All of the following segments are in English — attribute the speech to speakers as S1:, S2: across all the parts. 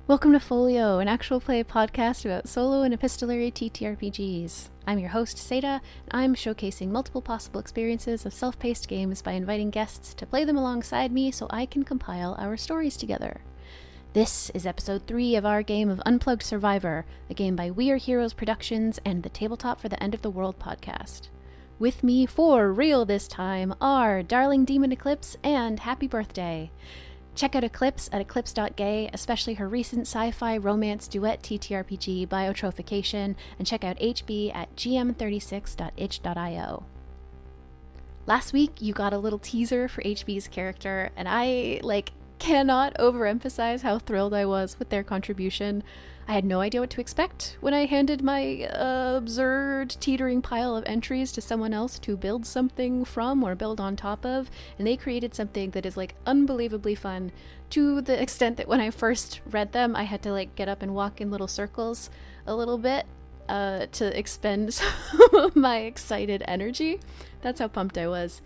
S1: Welcome to Folio, an actual play podcast about solo and epistolary TTRPGs. I'm your host, Seda, and I'm showcasing multiple possible experiences of self-paced games by inviting guests to play them alongside me so I can compile our stories together. This is episode 3 of our game of Unplugged Survivor, a game by We Are Heroes Productions and the Tabletop for the End of the World podcast. With me for real this time are Darling Demon Eclipse and Happy Birthday. Check out Eclipse at eclipse.gay, especially her recent sci-fi romance duet TTRPG Biotrophication, and check out HB at gm36.itch.io. Last week, you got a little teaser for HB's character, and I, cannot overemphasize how thrilled I was with their contribution. I had no idea what to expect when I handed my absurd teetering pile of entries to someone else to build something from or build on top of, and they created something that is unbelievably fun, to the extent that when I first read them I had to get up and walk in little circles a little bit to expend some of my excited energy. That's how pumped I was.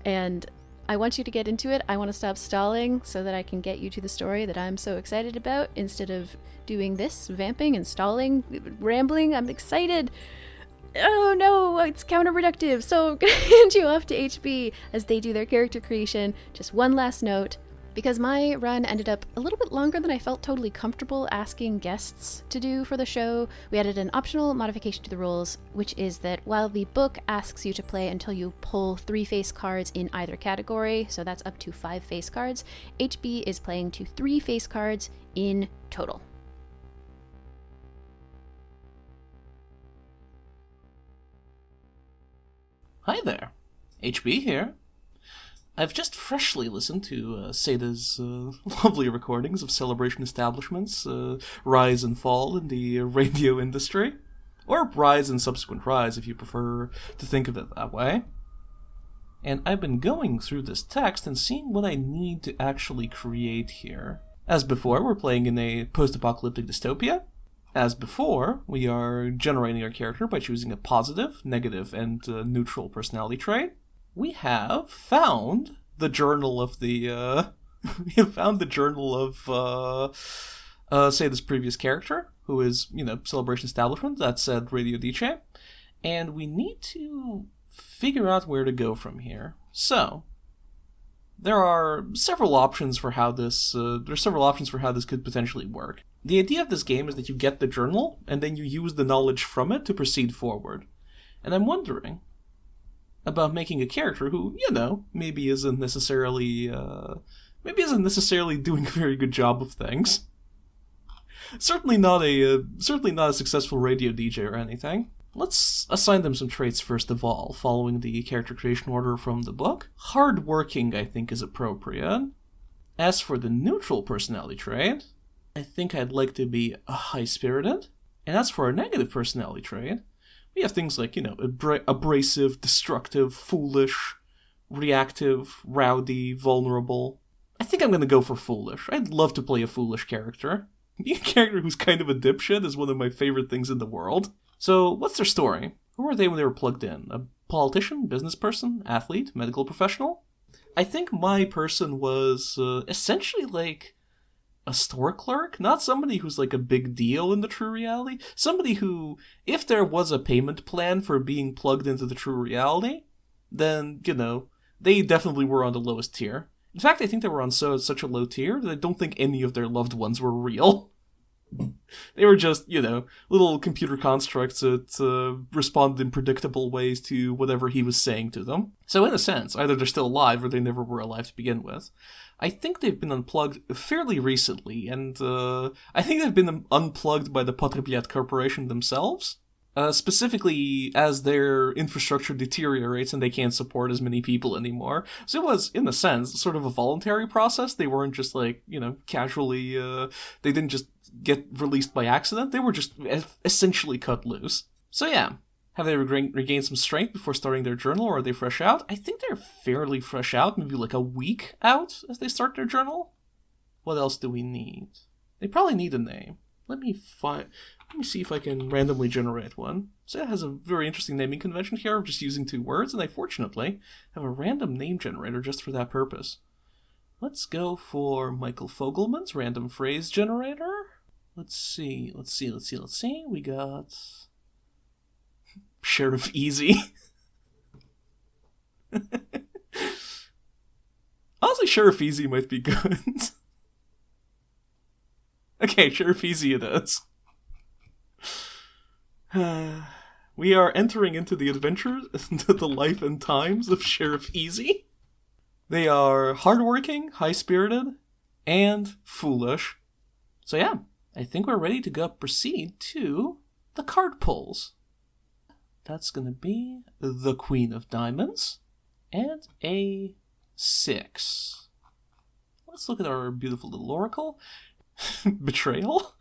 S1: And I want you to get into it. I want to stop stalling so that I can get you to the story that I'm so excited about instead of doing this, vamping and stalling, rambling. I'm excited. Oh no, it's counterproductive. So I'm going to hand you off to HB as they do their character creation. Just one last note. Because my run ended up a little bit longer than I felt totally comfortable asking guests to do for the show, we added an optional modification to the rules, which is that while the book asks you to play until you pull 3 face cards in either category, so that's up to 5 face cards, HB is playing to 3 face cards in total.
S2: Hi there, HB here. I've just freshly listened to Seda's lovely recordings of celebration establishments' rise and fall in the radio industry. Or rise and subsequent rise, if you prefer to think of it that way. And I've been going through this text and seeing what I need to actually create here. As before, we're playing in a post-apocalyptic dystopia. As before, we are generating our character by choosing a positive, negative, and neutral personality trait. We have found the journal of the, say, this previous character, who is, Celebration Establishment, that said Radio DJ, and we need to figure out where to go from here. So, there are several options for how this, could potentially work. The idea of this game is that you get the journal, and then you use the knowledge from it to proceed forward. And I'm wondering about making a character who, maybe isn't necessarily doing a very good job of things. Certainly not a successful radio DJ or anything. Let's assign them some traits first of all, following the character creation order from the book. Hardworking, I think, is appropriate. As for the neutral personality trait, I think I'd like to be high-spirited. And as for our negative personality trait, we have things like, abrasive, destructive, foolish, reactive, rowdy, vulnerable. I think I'm going to go for foolish. I'd love to play a foolish character. Being a character who's kind of a dipshit is one of my favorite things in the world. So, what's their story? Who were they when they were plugged in? A politician, business person, athlete, medical professional? I think my person was essentially a store clerk, not somebody who's a big deal in the true reality. Somebody who, if there was a payment plan for being plugged into the true reality, then, they definitely were on the lowest tier. In fact, I think they were on such a low tier that I don't think any of their loved ones were real. They were just, little computer constructs that responded in predictable ways to whatever he was saying to them. So in a sense, either they're still alive or they never were alive to begin with. I think they've been unplugged fairly recently, and I think they've been unplugged by the Potrебят Corporation themselves. Specifically as their infrastructure deteriorates and they can't support as many people anymore. So it was, in a sense, sort of a voluntary process. They weren't just casually, they didn't just get released by accident. They were just essentially cut loose. So yeah, have they regained some strength before starting their journal, or are they fresh out? I think they're fairly fresh out, maybe a week out as they start their journal. What else do we need? They probably need a name. Let me see if I can randomly generate one. So it has a very interesting naming convention here of just using 2 words, and I fortunately have a random name generator just for that purpose. Let's go for Michael Fogelman's random phrase generator. Let's see. We got Sheriff Easy. Honestly, Sheriff Easy might be good. Okay, Sheriff Easy it is. We are entering into the adventures, into the life and times of Sheriff Easy. They are hardworking, high-spirited, and foolish. So yeah, I think we're ready to proceed to the card pulls. That's going to be the Queen of Diamonds and a 6. Let's look at our beautiful little oracle. Betrayal.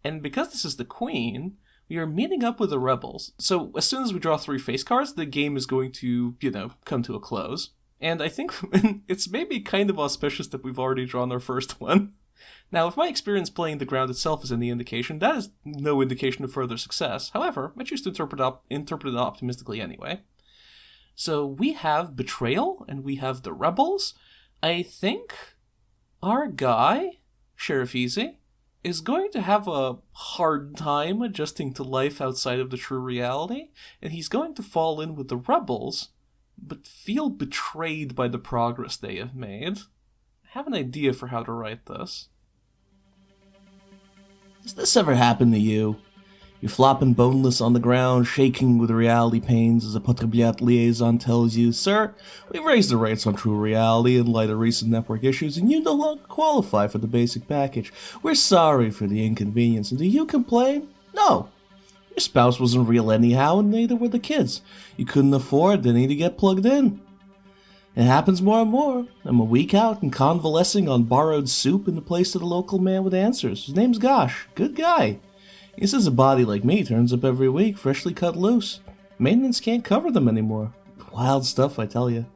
S2: And because this is the Queen, we are meeting up with the rebels. So as soon as we draw 3 face cards, the game is going to, come to a close. And I think it's maybe kind of auspicious that we've already drawn our first one. Now, if my experience playing the ground itself is any indication, that is no indication of further success. However, I choose to interpret it optimistically anyway. So we have Betrayal, and we have the Rebels. I think our guy, Sheriff Easy, is going to have a hard time adjusting to life outside of the true reality, and he's going to fall in with the Rebels, but feel betrayed by the progress they have made. I have an idea for how to write this.
S3: Has this ever happened to you? You're flopping boneless on the ground, shaking with reality pains as a Potrebiat liaison tells you, "Sir, we've raised the rates on true reality in light of recent network issues, and you no longer qualify for the basic package. We're sorry for the inconvenience." And do you complain? No. Your spouse wasn't real anyhow, and neither were the kids. You couldn't afford any to get plugged in. It happens more and more. I'm a week out and convalescing on borrowed soup in the place of the local man with answers. His name's Gosh. Good guy. He says a body like me turns up every week, freshly cut loose. Maintenance can't cover them anymore. Wild stuff, I tell you.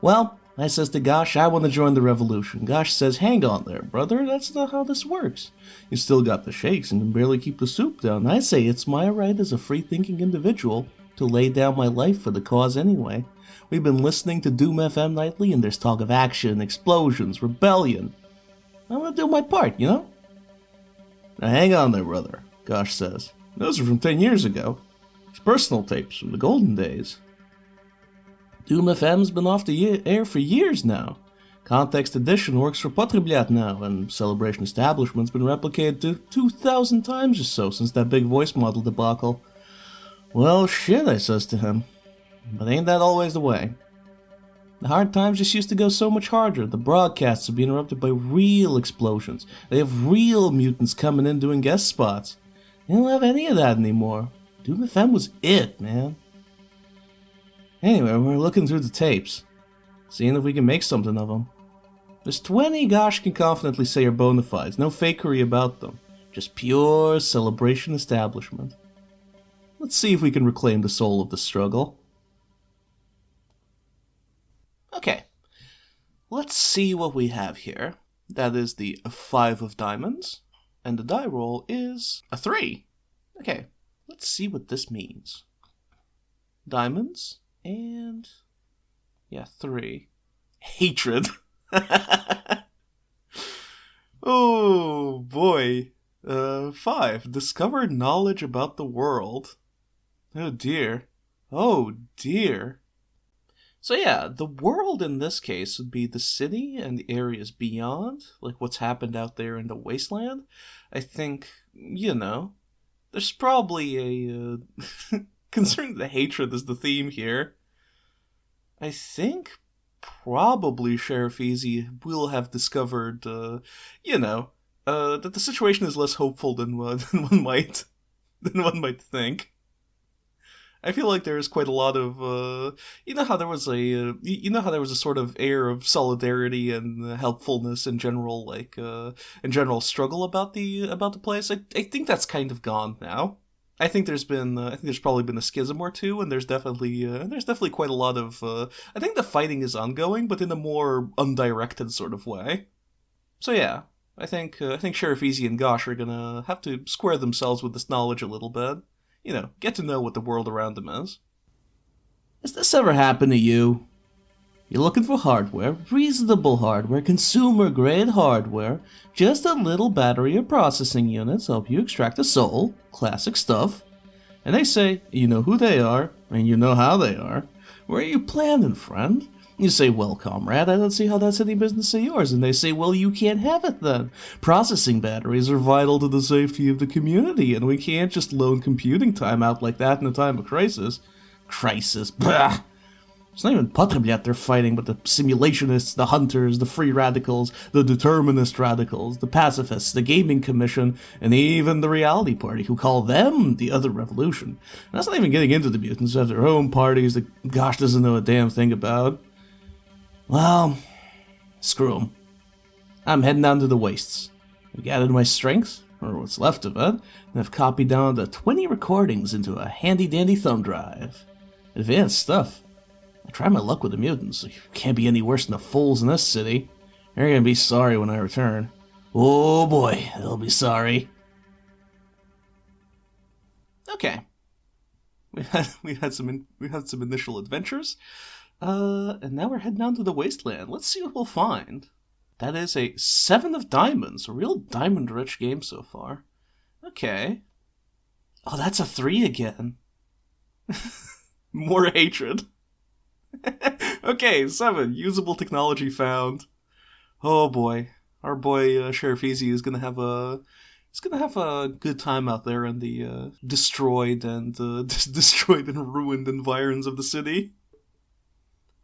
S3: Well, I says to Gosh, I want to join the revolution. Gosh says, hang on there, brother, that's not how this works. You still got the shakes and can barely keep the soup down. I say it's my right as a free-thinking individual to lay down my life for the cause anyway. We've been listening to Doom FM nightly, and there's talk of action, explosions, rebellion. I'm gonna do my part, you know? Now hang on there, brother, Gosh says. Those are from 10 years ago. It's personal tapes from the golden days. Doom FM's been off the air for years now. Context Edition works for Potrebiat now, and Celebration Establishment's been replicated 2,000 times or so since that big voice model debacle. Well, shit, I says to him. But ain't that always the way? The hard times just used to go so much harder. The broadcasts would be interrupted by real explosions. They have real mutants coming in doing guest spots. They don't have any of that anymore. Doom FM was it, man. Anyway, we're looking through the tapes, seeing if we can make something of them. There's 20 Gosh can confidently say are bona fides, no fakery about them. Just pure Celebration Establishment. Let's see if we can reclaim the soul of the struggle. Okay, let's see what we have here. That is the 5 of diamonds, and the die roll is a 3. Okay, let's see what this means. Diamonds, and 3. Hatred. Oh boy. 5. Discover knowledge about the world. Oh dear. Oh dear. So yeah, the world in this case would be the city and the areas beyond, like what's happened out there in the wasteland. I think, there's probably a... concerning the hatred is the theme here. I think probably Sheriff Easy will have discovered, that the situation is less hopeful than one might think. I feel like there is quite a lot of, how there was a sort of air of solidarity and helpfulness in general, struggle about the place. I think that's kind of gone now. I think there's probably been a schism or two, and there's definitely quite a lot of, I think the fighting is ongoing, but in a more undirected sort of way. So yeah, I think Sheriff Easy and Gosh are gonna have to square themselves with this knowledge a little bit. Get to know what the world around them is. Has this ever happened to you? You're looking for hardware, reasonable hardware, consumer-grade hardware, just a little battery or processing units help you extract a soul, classic stuff. And they say, you know who they are, and you know how they are. Where are you planning, friend? You say, well, comrade, I don't see how that's any business of yours. And they say, well, you can't have it then. Processing batteries are vital to the safety of the community, and we can't just loan computing time out like that in a time of crisis. Crisis, bah! It's not even Potreblat they're fighting, but the simulationists, the hunters, the free radicals, the determinist radicals, the pacifists, the gaming commission, and even the reality party, who call them the other revolution. And that's not even getting into the mutants who have their own parties that gosh doesn't know a damn thing about. Well, screw 'em. I'm heading down to the wastes. I've gathered my strength, or what's left of it, and I've copied down the 20 recordings into a handy-dandy thumb drive. Advanced stuff. I try my luck with the mutants. Can't be any worse than the fools in this city. They're gonna be sorry when I return. Oh boy, they'll be sorry.
S2: Okay. We had some initial adventures, and now we're heading down to the wasteland. Let's see what we'll find. That is a 7 of diamonds, a real diamond-rich game so far. Okay. Oh, that's a 3 again. More hatred. Okay, 7. Usable technology found. Oh boy. Our boy Sheriff Easy is gonna have a good time out there in the destroyed and ruined environs of the city.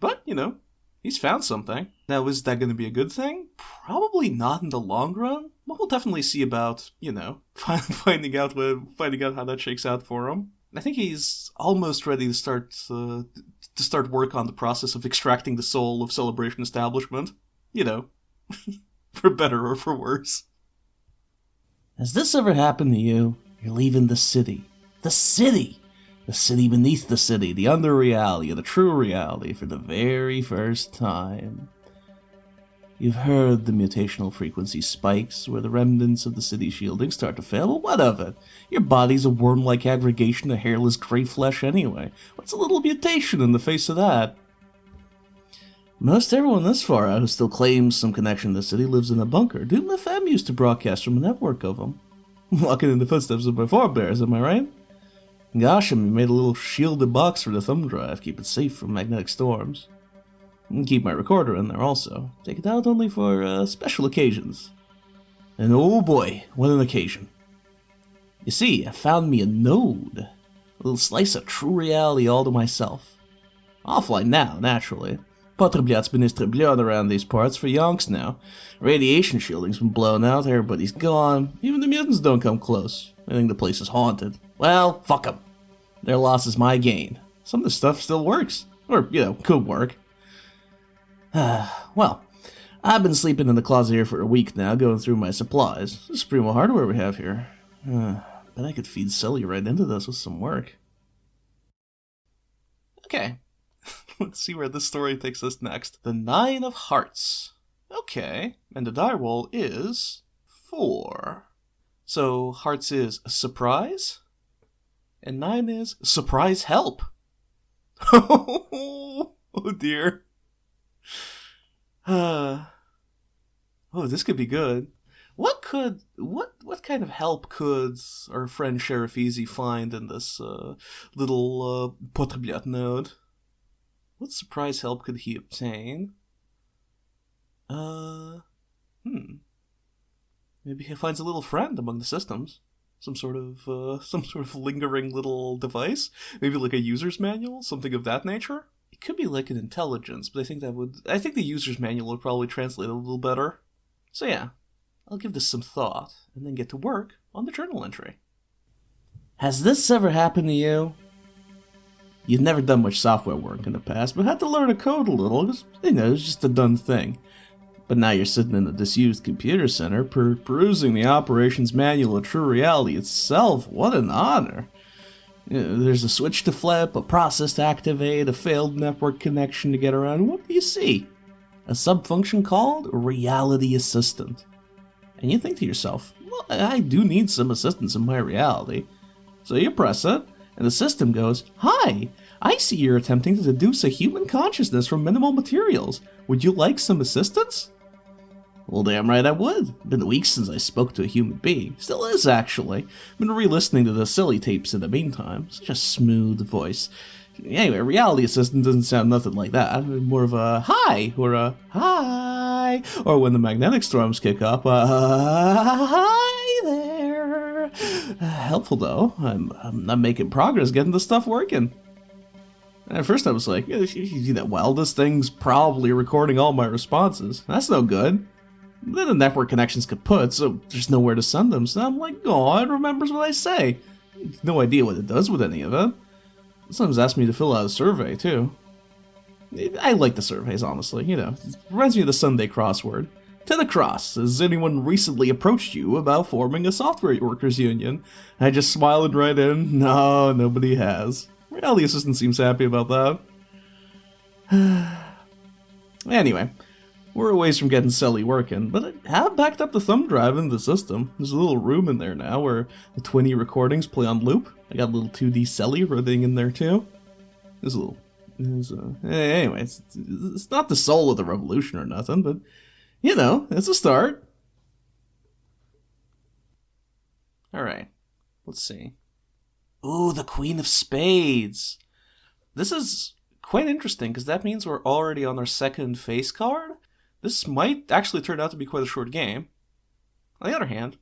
S2: But, you know, he's found something. Now, is that going to be a good thing? Probably not in the long run. But we'll definitely see about, you know, finding out how that shakes out for him. I think he's almost ready to start work on the process of extracting the soul of Celebration Establishment. You know, for better or for worse.
S3: Has this ever happened to you? You're leaving the city. The city! The city beneath the city, the under-reality, the true reality for the very first time. You've heard the mutational frequency spikes where the remnants of the city shielding start to fail, but what of it? Your body's a worm-like aggregation of hairless gray flesh anyway. What's a little mutation in the face of that? Most everyone this far out who still claims some connection to the city lives in a bunker. Doom FM used to broadcast from a network of them. Walking in the footsteps of my forebears, am I right? Gosh, we made a little shielded box for the thumb drive, keep it safe from magnetic storms. And keep my recorder in there also. Take it out only for special occasions. And oh boy, what an occasion. You see, I found me a node. A little slice of true reality all to myself. Offline now, naturally. Potreblat's been distributed around these parts for yonks now. Radiation shielding's been blown out, everybody's gone. Even the mutants don't come close. I think the place is haunted. Well, fuck them. Their loss is my gain. Some of the stuff still works. Or, you know, could work. Well, I've been sleeping in the closet here for a week now, going through my supplies. This is primo hardware we have here. Bet I could feed Sully right into this with some work.
S2: Okay. Let's see where this story takes us next. The 9 of Hearts. Okay. And the die roll is 4. So Hearts is a surprise. And 9 is surprise help. Oh dear. Oh, this could be good. What kind of help could our friend Sheriff Easy find in this little Potreblat node? What surprise help could he obtain? Maybe he finds a little friend among the systems. Some sort of lingering little device. Maybe like a user's manual, something of that nature. It could be like an intelligence, but I think the user's manual would probably translate a little better. So yeah, I'll give this some thought, and then get to work on the journal entry.
S3: Has this ever happened to you? You've never done much software work in the past, but had to learn to code a little, because, you know, it's just a done thing. But now you're sitting in a disused computer center, perusing the operations manual of true reality itself. What an honor. You know, there's a switch to flip, a process to activate, a failed network connection to get around. What do you see? A subfunction called Reality Assistant. And you think to yourself, well, I do need some assistance in my reality. So you press it, and the system goes, "Hi, I see you're attempting to deduce a human consciousness from minimal materials. Would you like some assistance? Well, damn right I would. Been weeks since I spoke to a human being. Still is, actually. Been re-listening to the silly tapes in the meantime. Such a smooth voice. Anyway, reality assistant doesn't sound nothing like that. More of a hi, or a hi. Or when the magnetic storms kick up, hi there. Helpful, though. I'm making progress getting the stuff working. At first I was like, well, this thing's probably recording all my responses. That's no good. Then the network connection's kaput, so there's nowhere to send them. So I'm like, oh, it remembers what I say. No idea what it does with any of it. Sometimes asked me to fill out a survey, too. I like the surveys, honestly, It reminds me of the Sunday crossword. To the cross, has anyone recently approached you about forming a software workers union? I just smiled right in. No, nobody has. Reality Assistant seems happy about that. Anyway, we're a ways from getting Sully working, but I have backed up the thumb drive into the system. There's a little room in there now where the 20 recordings play on loop. I got a little 2D Sully running in there too. Anyway, it's not the soul of the revolution or nothing, but, it's a start. Alright, let's see. Ooh, the Queen of Spades. This is quite interesting, because that means we're already on our second face card. This might actually turn out to be quite a short game. On the other hand,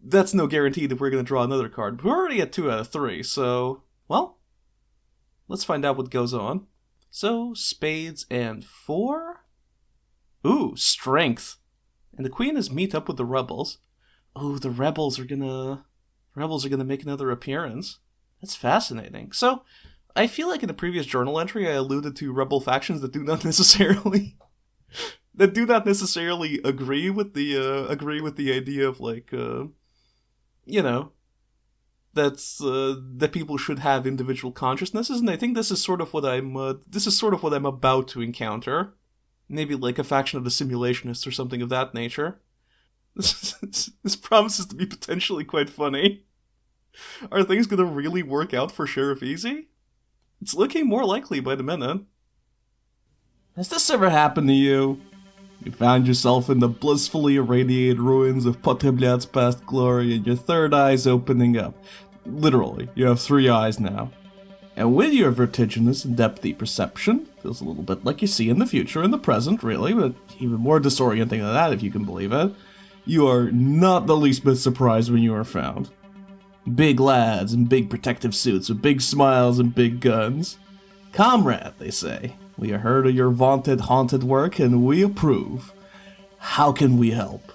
S3: that's no guarantee that we're going to draw another card. We're already at 2 out of 3, so, well, let's find out what goes on. So, spades and 4? Ooh, strength. And the queen is meet up with the rebels. Ooh, the rebels are gonna make another appearance. That's fascinating. So, I feel like in the previous journal entry I alluded to rebel factions that do not necessarily agree with the idea of that people should have individual consciousnesses, and I think this is sort of what I'm about to encounter. Maybe like a faction of the simulationists or something of that nature. This promises to be potentially quite funny. Are things gonna really work out for Sheriff Easy? It's looking more likely by the minute. Has this ever happened to you? You found yourself in the blissfully irradiated ruins of Potreblyat's past glory and your third eye's opening up. Literally, you have 3 eyes now. And with your vertiginous and depthy perception, feels a little bit like you see in the future and the present, really, but even more disorienting than that if you can believe it, you are not the least bit surprised when you are found. Big lads in big protective suits with big smiles and big guns. Comrade, they say, we have heard of your vaunted haunted work and we approve. How can we help?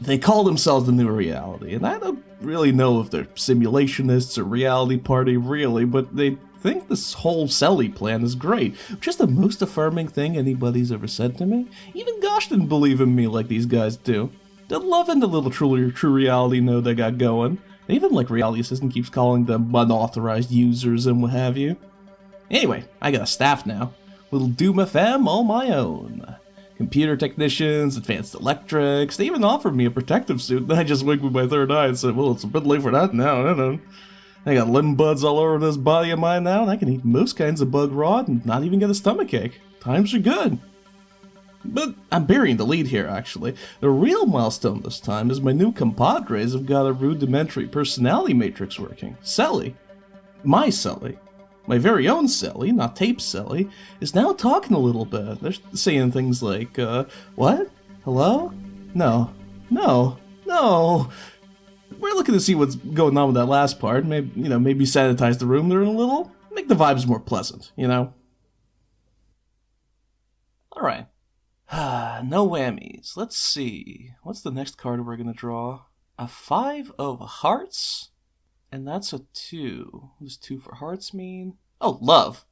S3: They call themselves the New Reality, and I don't really know if they're simulationists or reality party really, but they think this whole Selly plan is great, which is the most affirming thing anybody's ever said to me. Even Gosh didn't believe in me like these guys do. They're loving the little true reality node they got going. Even like Reality Assistant keeps calling them unauthorized users and what have you. Anyway, I got a staff now. Little Doom FM all my own. Computer technicians, advanced electrics, they even offered me a protective suit, and I just winked with my third eye and said, well, it's a bit late for that now, I got limb buds all over this body of mine now, and I can eat most kinds of bug rot and not even get a stomachache. Times are good. But I'm burying the lead here, actually. The real milestone this time is my new compadres have got a rudimentary personality matrix working. Selly. My Selly. My very own Selly, not tape Selly, is now talking a little bit. They're saying things like, what? Hello? No. We're looking to see what's going on with that last part. Maybe sanitize the room there a little. Make the vibes more pleasant, Alright. No whammies. Let's see. What's the next card we're gonna draw? A 5 of hearts? And that's a 2. What does 2 for hearts mean? Oh, love.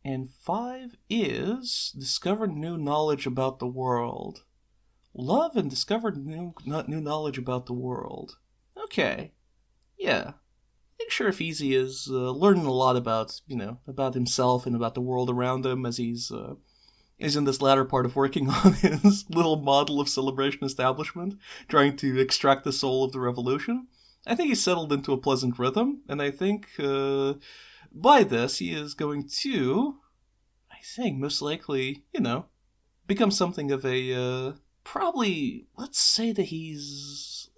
S3: And 5 is discover new knowledge about the world. Love and discover new knowledge about the world. Okay. Yeah. I think Sheriff Easy is learning a lot about himself and about the world around him as he's in this latter part of working on his little model of celebration establishment, trying to extract the soul of the revolution.
S2: I think he's settled into a pleasant rhythm, and I think by this he is going to, I think, most likely, become something of a probably. Let's say that he's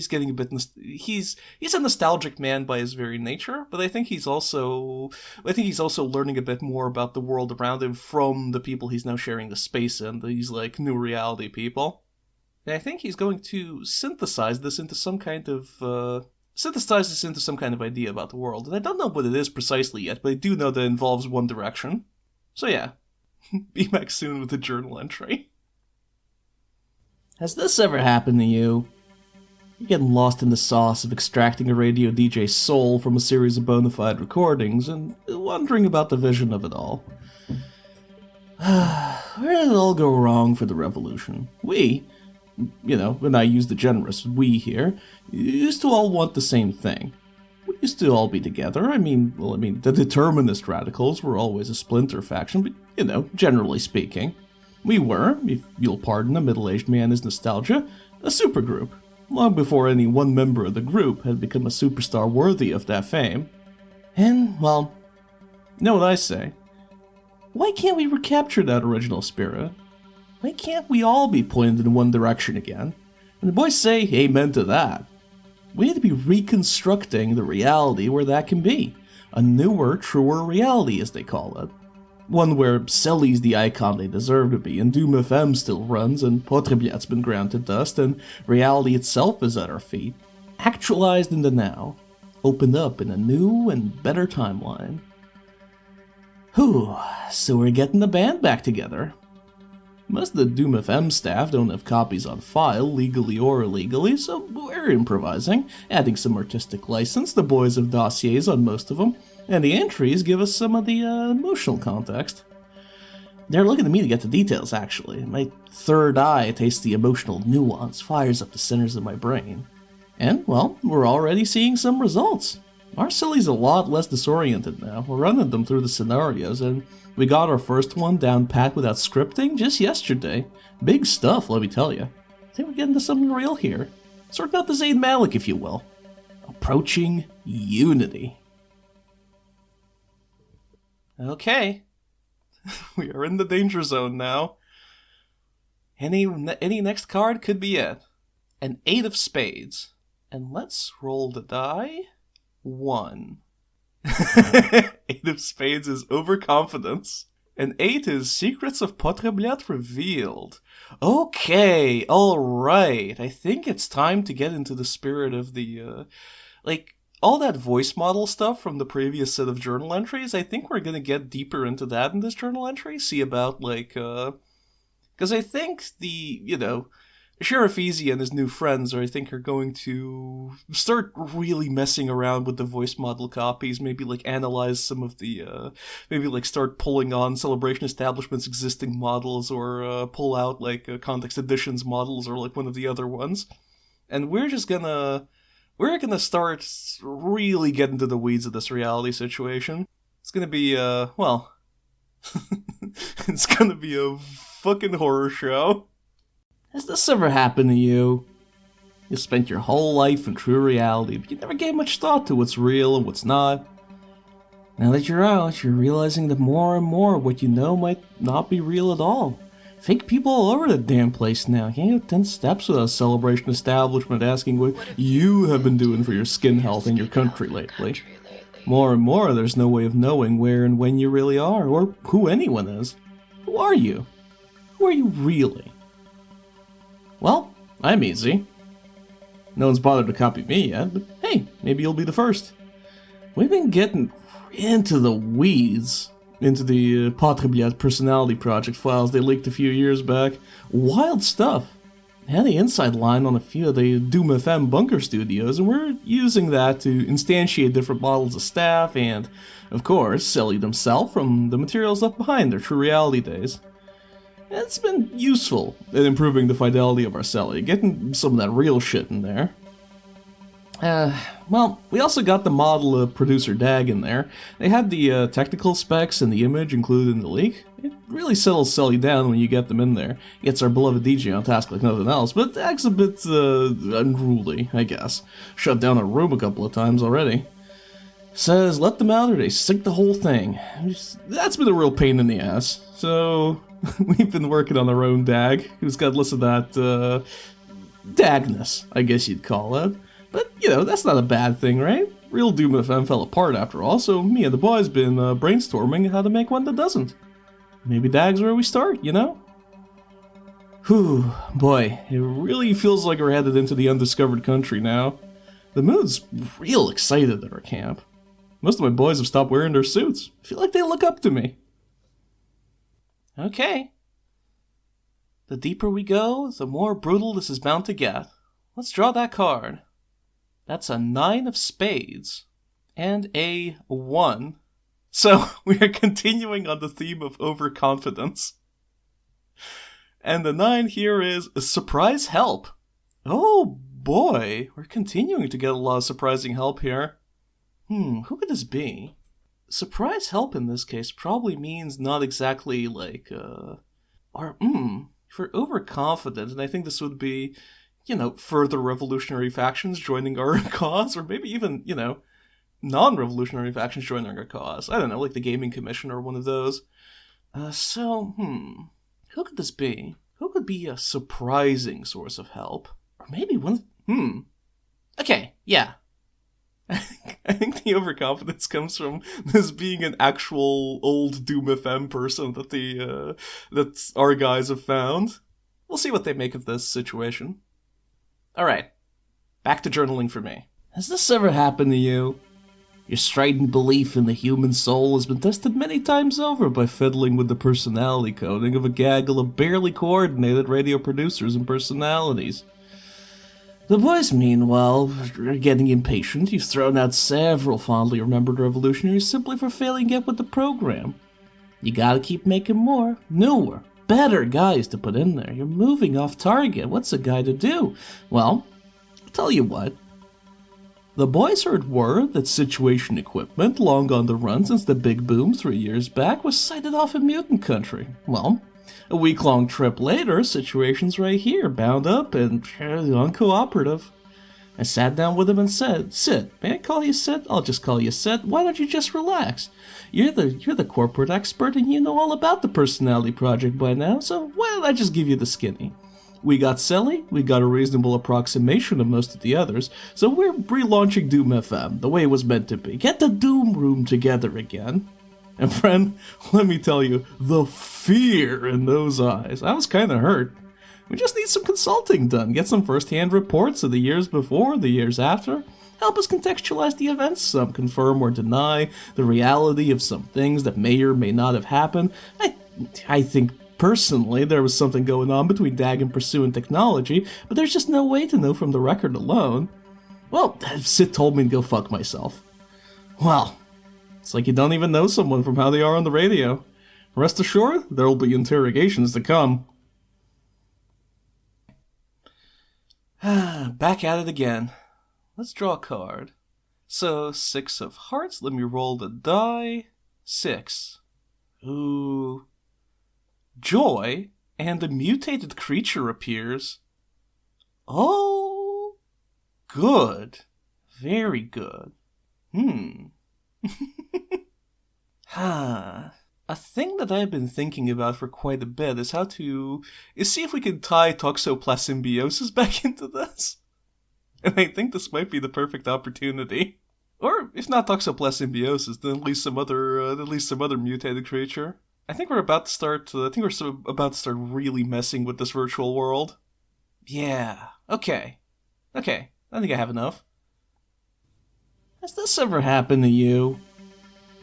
S2: getting a bit. He's a nostalgic man by his very nature, but I think he's also learning a bit more about the world around him from the people he's now sharing the space in. These like new reality people. And I think he's going to synthesize this into some kind of idea about the world. And I don't know what it is precisely yet, but I do know that it involves One Direction. So yeah, be back soon with a journal entry.
S3: Has this ever happened to you? You're getting lost in the sauce of extracting a radio DJ's soul from a series of bona fide recordings and wondering about the vision of it all. Where did it all go wrong for the revolution? We, and I use the generous we here, used to all want the same thing. We used to all be together. The determinist radicals were always a splinter faction, but, generally speaking. We were, if you'll pardon a middle-aged man his nostalgia, a supergroup, long before any one member of the group had become a superstar worthy of that fame. And, well, you know what I say? Why can't we recapture that original spirit? Why can't we all be pointed in one direction again? And the boys say amen to that. We need to be reconstructing the reality where that can be. A newer, truer reality, as they call it. One where Selly's the icon they deserve to be, and Doom FM still runs, and Potrebiat's been ground to dust, and reality itself is at our feet. Actualized in the now. Opened up in a new and better timeline. Whew, so we're getting the band back together. Most of the Doom FM staff don't have copies on file, legally or illegally, so we're improvising, adding some artistic license. The boys have dossiers on most of them, and the entries give us some of the emotional context. They're looking to me to get the details, actually. My third eye tastes the emotional nuance, fires up the centers of my brain. And, well, we're already seeing some results. Our silly's a lot less disoriented now. We're running them through the scenarios, and we got our first one down pat without scripting just yesterday. Big stuff, let me tell you. I think we're getting to something real here. Sorting out the Zayn Malik, if you will. Approaching unity.
S2: Okay. We are in the danger zone now. Any next card could be it. An 8 of spades. And let's roll the die. 1. 8 of spades is overconfidence. And 8 is Secrets of Potrebiat revealed. Okay, alright. I think it's time to get into the spirit of the, all that voice model stuff from the previous set of journal entries. I think we're gonna get deeper into that in this journal entry. See about, because I think Sheriff Easy and his new friends are going to start really messing around with the voice model copies, maybe analyze some of the, start pulling on Celebration Establishment's existing models, or pull out Context Editions models, or one of the other ones. And we're gonna start really getting into the weeds of this reality situation. It's gonna be, it's gonna be a fucking horror show.
S3: Has this ever happened to you? You spent your whole life in true reality, but you never gave much thought to what's real and what's not. Now that you're out, you're realizing that more and more of what you know might not be real at all. Fake people all over the damn place now. You can't go 10 steps without a Celebration Establishment asking what you have been doing for your skin health in your country lately. More and more, there's no way of knowing where and when you really are, or who anyone is. Who are you? Who are you really? Well, I'm easy. No one's bothered to copy me yet, but hey, maybe you'll be the first. We've been getting into the weeds, into the Potrebiat personality project files they leaked a few years back. Wild stuff. Had the inside line on a few of the Doom FM bunker studios, and we're using that to instantiate different models of staff and, of course, Selly themselves from the materials left behind their true reality days. It's been useful in improving the fidelity of our Selly, getting some of that real shit in there. Well, we also got the model of producer Dag in there. They had the technical specs and the image included in the leak. It really settles Sully down when you get them in there. Gets our beloved DJ on task like nothing else, but Dag's a bit unruly, I guess. Shut down a room a couple of times already. Says let them out or they sink the whole thing. That's been a real pain in the ass. So we've been working on our own Dag, who's got less of that Dagness, I guess you'd call it. But, that's not a bad thing, right? Real Doom FM fell apart after all, so me and the boys been brainstorming how to make one that doesn't. Maybe Dag's where we start, Whew, boy, it really feels like we're headed into the undiscovered country now. The mood's real excited at our camp. Most of my boys have stopped wearing their suits. I feel like they look up to me. Okay. The deeper we go, the more brutal this is bound to get. Let's draw that card. That's a 9 of spades and a 1. So we are continuing on the theme of overconfidence. And the 9 here is surprise help. Oh boy, we're continuing to get a lot of surprising help here. Who could this be? Surprise help in this case probably means not exactly like, if we're overconfident, and I think this would be, further revolutionary factions joining our cause, or maybe even, non-revolutionary factions joining our cause. I don't know, like the Gaming Commission or one of those. Who could this be? Who could be a surprising source of help? Or maybe Okay, yeah. I think the overconfidence comes from this being an actual old Doom FM person that our guys have found. We'll see what they make of this situation. Alright, back to journaling for me. Has this ever happened to you? Your strident belief in the human soul has been tested many times over by fiddling with the personality coding of a gaggle of barely coordinated radio producers and personalities. The boys, meanwhile, are getting impatient. You've thrown out several fondly remembered revolutionaries simply for failing to get with the program. You gotta keep making more, newer, better guys to put in there. You're moving off target. What's a guy to do? Well, I'll tell you what. The boys heard word that situation equipment, long on the run since the big boom 3 years back, was sighted off in mutant country. Well, a week-long trip later, situation's right here, bound up and uncooperative. I sat down with him and said, Sid, may I call you Sid? I'll just call you Sid. Why don't you just relax? You're the corporate expert and you know all about the personality project by now, so why don't I just give you the skinny? We got Selly, we got a reasonable approximation of most of the others, so we're relaunching Doom FM the way it was meant to be. Get the Doom Room together again. And friend, let me tell you, the fear in those eyes. I was kind of hurt. We just need some consulting done. Get some first-hand reports of the years before, the years after. Help us contextualize the events some, confirm or deny the reality of some things that may or may not have happened. I think, personally, there was something going on between Dag and Pursuing Technology, but there's just no way to know from the record alone. Well, Sid told me to go fuck myself. Well, it's like you don't even know someone from how they are on the radio. Rest assured, there will be interrogations to come. Back at it again. Let's draw a card. So, 6 of hearts. Let me roll the die. 6. Ooh. Joy, and a mutated creature appears. Oh, good. Very good. A thing that I've been thinking about for quite a bit is see if we can tie toxoplassymbiosis back into this. And I think this might be the perfect opportunity. Or if not toxoplassymbiosis, then at least some other mutated creature. I think we're about to start really messing with this virtual world. Yeah. Okay. I think I have enough. Has this ever happened to you?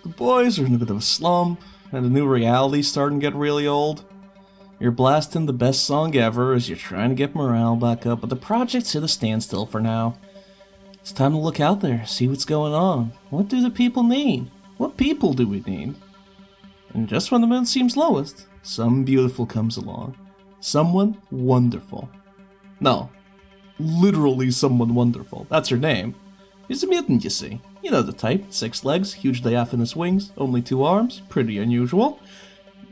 S3: The boys are in a bit of a slump, and the new reality's starting to get really old. You're blasting the best song ever as you're trying to get morale back up, but the project's at a standstill for now. It's time to look out there, see what's going on. What do the people need? What people do we need? And just when the moon seems lowest, someone beautiful comes along. Someone wonderful. No, literally someone wonderful. That's her name. He's a mutant, you see. You know the type. 6 legs, huge diaphanous wings, only 2 arms. Pretty unusual.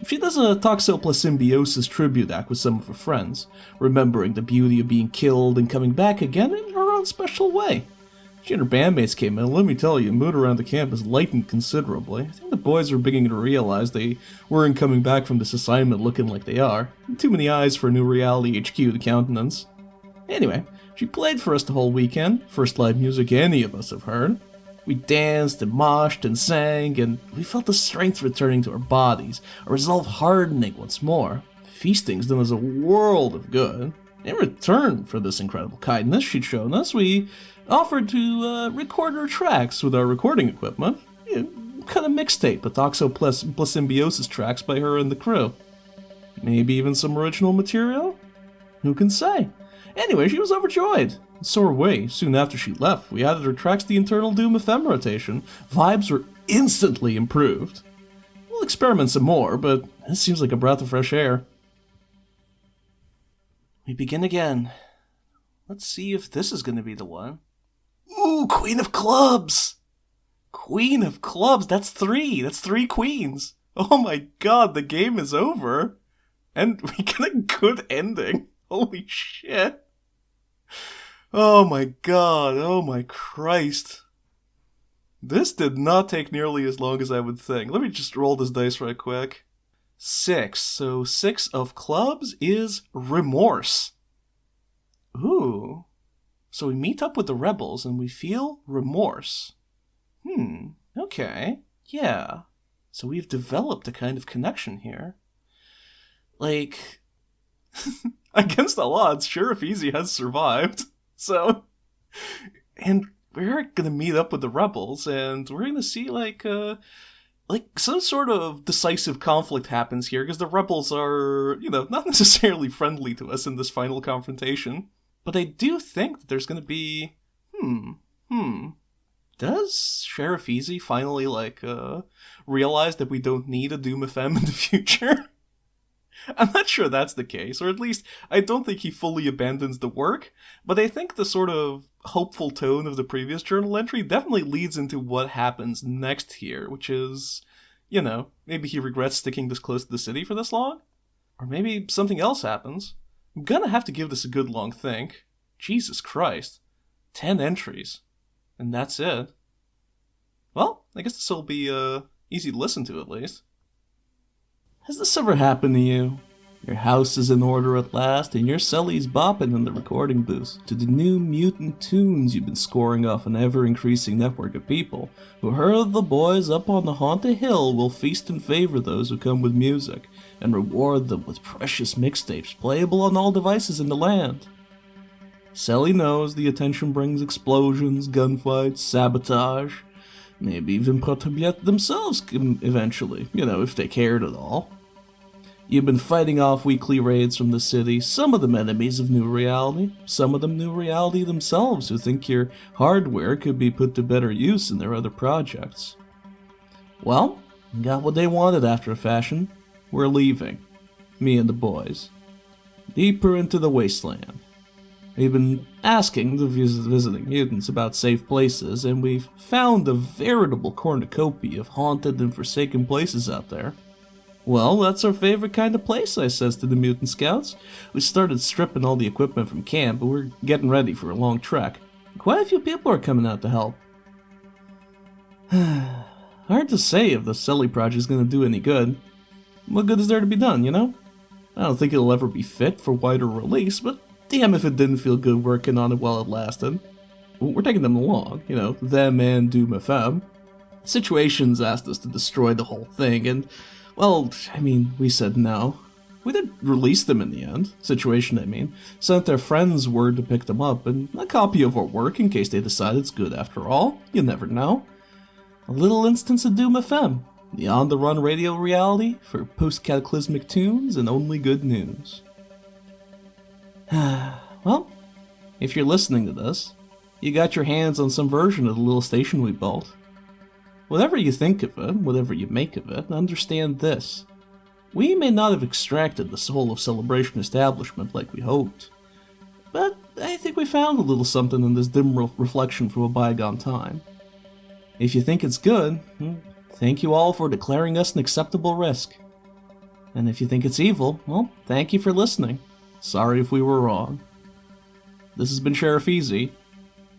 S3: She does a toxoplassymbiosis tribute act with some of her friends, remembering the beauty of being killed and coming back again in her own special way. She and her bandmates came in, and let me tell you, mood around the camp has lightened considerably. I think the boys are beginning to realize they weren't coming back from this assignment looking like they are. Too many eyes for a new reality HQ to countenance. Anyway, she played for us the whole weekend, first live music any of us have heard. We danced and moshed and sang, and we felt the strength returning to our bodies, our resolve hardening once more. Feasting's done us a world of good. In return for this incredible kindness she'd shown us, we offered to record her tracks with our recording equipment. Cut a mixtape of toxoplassymbiosis tracks by her and the crew. Maybe even some original material? Who can say? Anyway, she was overjoyed. So were we. Soon after she left, we added her tracks to the internal Doom FM rotation. Vibes were instantly improved. We'll experiment some more, but this seems like a breath of fresh air. We begin again. Let's see if this is going to be the one. Ooh, Queen of Clubs! Queen of Clubs, that's 3. That's 3 queens. Oh my god, the game is over. And we get a good ending. Holy shit. Oh my god, oh my Christ. This did not take nearly as long as I would think. Let me just roll this dice right quick. 6. So 6 of clubs is remorse. Ooh. So we meet up with the rebels and we feel remorse. Okay. Yeah. So we've developed a kind of connection here. Like, against all odds, Sheriff Easy has survived. So, and we're gonna meet up with the rebels, and we're gonna see, like some sort of decisive conflict happens here, because the rebels are, not necessarily friendly to us in this final confrontation. But I do think that there's gonna be, Does Sheriff Easy finally, realize that we don't need a Doom FM in the future? I'm not sure that's the case, or at least I don't think he fully abandons the work, but I think the sort of hopeful tone of the previous journal entry definitely leads into what happens next here, which is, maybe he regrets sticking this close to the city for this long? Or maybe something else happens. I'm gonna have to give this a good long think. Jesus Christ. 10 entries. And that's it. Well, I guess this will be easy to listen to at least. Has this ever happened to you? Your house is in order at last, and your celly's bopping in the recording booth to the new mutant tunes you've been scoring off an ever-increasing network of people who heard the boys up on the haunted hill will feast and favor those who come with music, and reward them with precious mixtapes playable on all devices in the land. Celly knows the attention brings explosions, gunfights, sabotage, maybe even Protobiet themselves eventually, if they cared at all. You've been fighting off weekly raids from the city, some of them enemies of New Reality, some of them New Reality themselves who think your hardware could be put to better use in their other projects. Well, got what they wanted after a fashion. We're leaving. Me and the boys. Deeper into the wasteland. We've been asking the visiting mutants about safe places, and we've found a veritable cornucopia of haunted and forsaken places out there. Well, that's our favorite kind of place, I says to the mutant scouts. We started stripping all the equipment from camp, but we're getting ready for a long trek. Quite a few people are coming out to help. Hard to say if the Celly project's gonna do any good. What good is there to be done, I don't think it'll ever be fit for wider release, but damn if it didn't feel good working on it while it lasted. We're taking them along, them and Doom FM. Situations asked us to destroy the whole thing, and, well, we said no. We did release them in the end. Situation, Sent their friends word to pick them up, and a copy of our work in case they decide it's good after all. You never know. A little instance of Doom FM. The on-the-run radio reality for post-cataclysmic tunes and only good news. Well, if you're listening to this, you got your hands on some version of the little station we built. Whatever you think of it, whatever you make of it, understand this. We may not have extracted the soul of Celebration Establishment like we hoped, but I think we found a little something in this dim reflection from a bygone time. If you think it's good, thank you all for declaring us an acceptable risk. And if you think it's evil, well, thank you for listening. Sorry if we were wrong. This has been Sheriff Easy,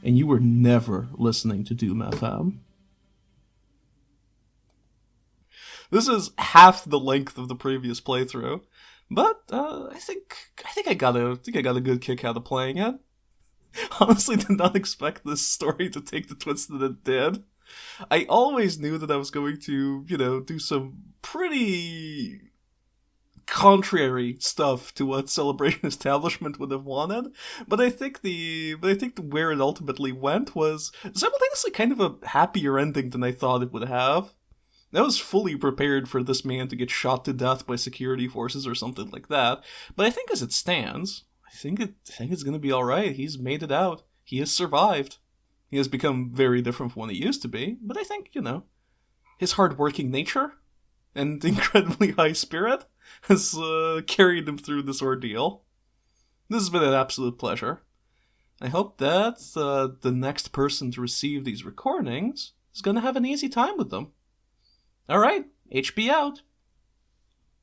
S3: and you were never listening to Doom FM.
S2: This is half the length of the previous playthrough, but I think I got a good kick out of playing it. Honestly, did not expect this story to take the twist that it did. I always knew that I was going to, do some pretty contrary stuff to what Celebration Establishment would have wanted, but I think where it ultimately went was simultaneously kind of a happier ending than I thought it would have. I was fully prepared for this man to get shot to death by security forces or something like that, but I think as it stands, I think it's going to be all right. He's made it out. He has survived. He has become very different from what he used to be, but I think, his hard-working nature and incredibly high spirit has carried him through this ordeal. This has been an absolute pleasure. I hope that the next person to receive these recordings is going to have an easy time with them. Alright, HB out.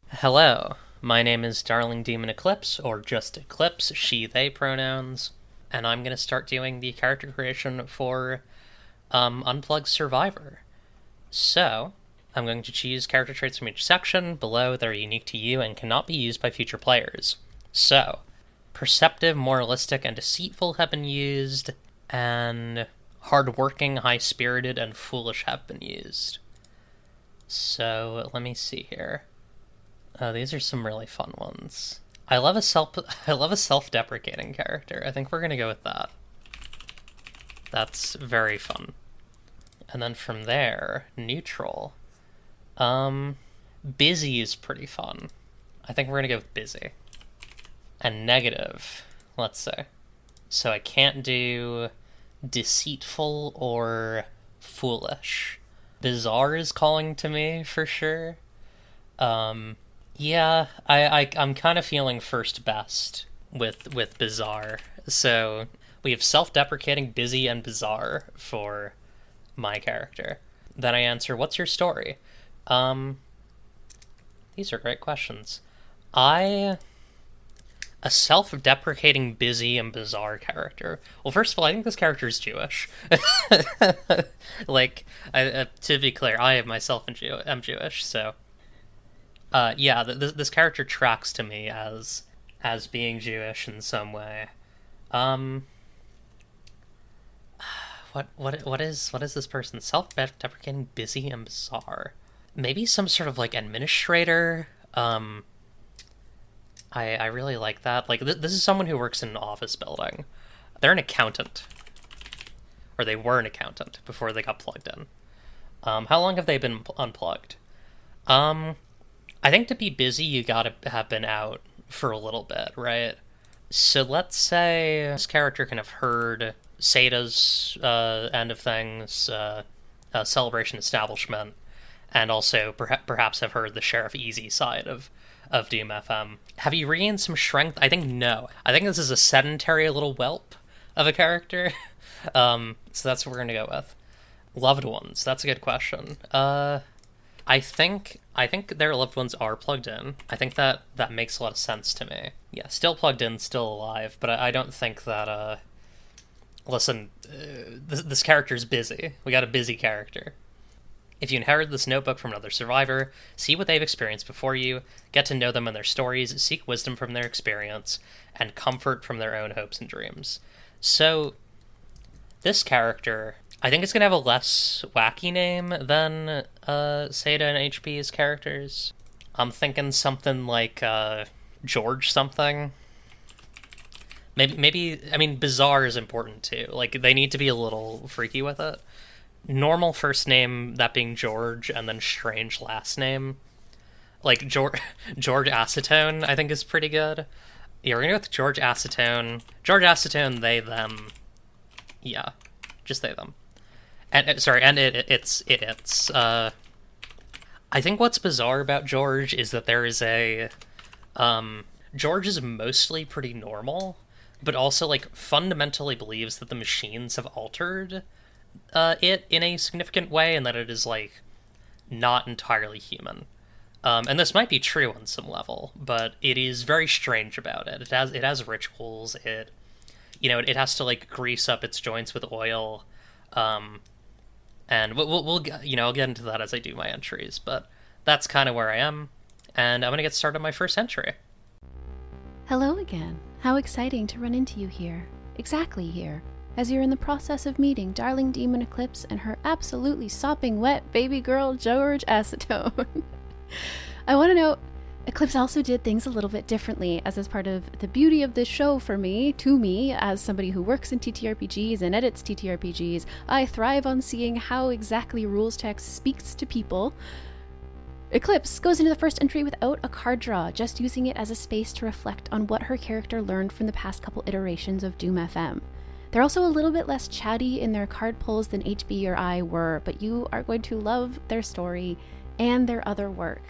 S4: Hello, my name is Darling Demon Eclipse, or just Eclipse, she-they pronouns, and I'm going to start doing the character creation for Unplugged Survivor. So, I'm going to choose character traits from each section below that are unique to you and cannot be used by future players. So, perceptive, moralistic, and deceitful have been used, and hardworking, high-spirited, and foolish have been used. So, let me see here. Oh, these are some really fun ones. I love a self-deprecating character. I think we're gonna go with that. That's very fun. And then from there, neutral. Busy is pretty fun. I think we're gonna go with busy. And negative, let's say. So I can't do deceitful or foolish. Bizarre is calling to me for sure. Yeah, I'm kind of feeling first best with bizarre. So we have self-deprecating, busy, and bizarre for my character. Then I answer, what's your story? These are great questions. A self-deprecating, busy, and bizarre character. Well, first of all, I think this character is Jewish. To be clear, I myself am Jewish, so... this character tracks to me as being Jewish in some way. What is this person? Self-deprecating, busy, and bizarre. Maybe some sort of, administrator? I really like that. This is someone who works in an office building. They're an accountant. Or they were an accountant before they got plugged in. How long have they been unplugged? I think to be busy, you gotta have been out for a little bit, right? So let's say this character can have heard Sada's end of things, Celebration Establishment, and also perhaps have heard the Sheriff Easy side of Doom FM. Have you regained some strength? I think no. I think this is a sedentary little whelp of a character. So that's what we're gonna go with. Loved ones. That's a good question. I think their loved ones are plugged in. I think that makes a lot of sense to me. Yeah, still plugged in, still alive, but I don't think that, listen, this character's busy. We got a busy character. If you inherit this notebook from another survivor, see what they've experienced before you, get to know them and their stories, seek wisdom from their experience, and comfort from their own hopes and dreams. So, this character, I think it's going to have a less wacky name than Seda and HP's characters. I'm thinking something like George something. Maybe, I mean, bizarre is important too. They need to be a little freaky with it. Normal first name, that being George, and then strange last name. George Acetone, I think is pretty good. Yeah, we're gonna go with George Acetone. George Acetone, they, them. Yeah, just they, them. And it's. I think what's bizarre about George is that there is a... George is mostly pretty normal, but also, like, fundamentally believes that the machines have altered it in a significant way, and that it is, like, not entirely human. And this might be true on some level, but it is very strange about it. It has rituals. It has to, like, grease up its joints with oil. And we'll I'll get into that as I do my entries, but that's kind of where I am, and I'm gonna get started on my first entry.
S1: Hello again. How exciting to run into you here. Exactly here. As you're in the process of meeting darling demon Eclipse and her absolutely sopping wet baby girl George Acetone. I want to know, Eclipse also did things a little bit differently, as is part of the beauty of this show for me, to me, as somebody who works in TTRPGs and edits TTRPGs. I thrive on seeing how exactly rules text speaks to people. Eclipse goes into the first entry without a card draw, just using it as a space to reflect on what her character learned from the past couple iterations of Doom FM. They're also a little bit less chatty in their card pulls than HB or I were, but you are going to love their story and their other work.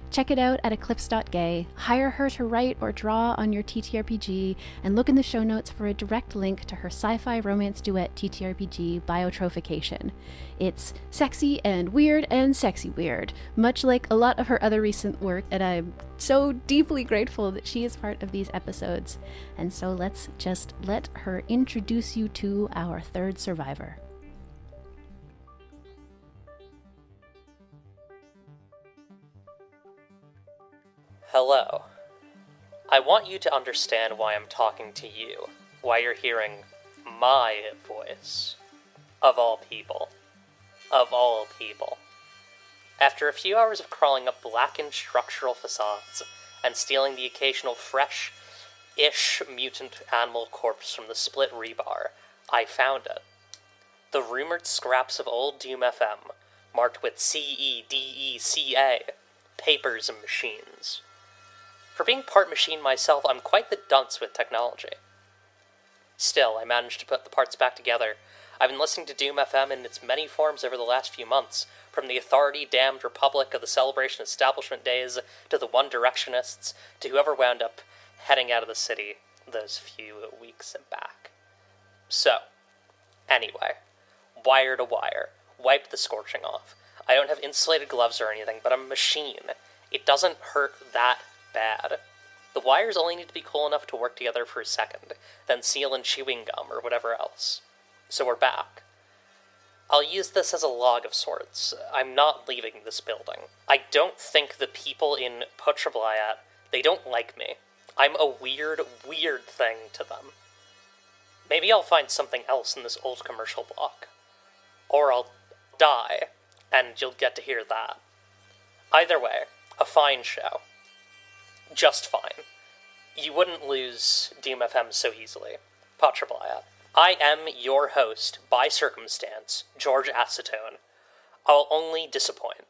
S1: Check it out at eclipse.gay, hire her to write or draw on your TTRPG, and look in the show notes for a direct link to her sci-fi romance duet TTRPG, Biotrophication. It's sexy and sexy weird, much like a lot of her other recent work, and I'm so deeply grateful that she is part of these episodes. And so let's just let her introduce you to our third survivor.
S4: Hello. I want you to understand why I'm talking to you, why you're hearing my voice. Of all people. Of all people. After a few hours of crawling up blackened structural facades and stealing the occasional fresh-ish mutant animal corpse from the split rebar, I found it. The rumored scraps of old Doom FM, marked with CEDECA, papers and machines. For being part machine myself, I'm quite the dunce with technology. Still, I managed to put the parts back together. I've been listening to Doom FM in its many forms over the last few months, from the authority-damned republic of the Celebration Establishment days, to the One Directionists, to whoever wound up heading out of the city those few weeks back. So, anyway, wire to wire, wipe the scorching off. I don't have insulated gloves or anything, but I'm a machine. It doesn't hurt that bad. The wires only need to be cool enough to work together for a second, then seal in chewing gum or whatever else. So we're back. I'll use this as a log of sorts. I'm not leaving this building. I don't think the people in Putrablayat, they don't like me. I'm a weird, weird thing to them. Maybe I'll find something else in this old commercial block. Or I'll die, and you'll get to hear that. Either way, a fine show. Just fine. You wouldn't lose Doom FM so easily. Putrablayat. I am your host, by circumstance, George Acetone. I'll only disappoint.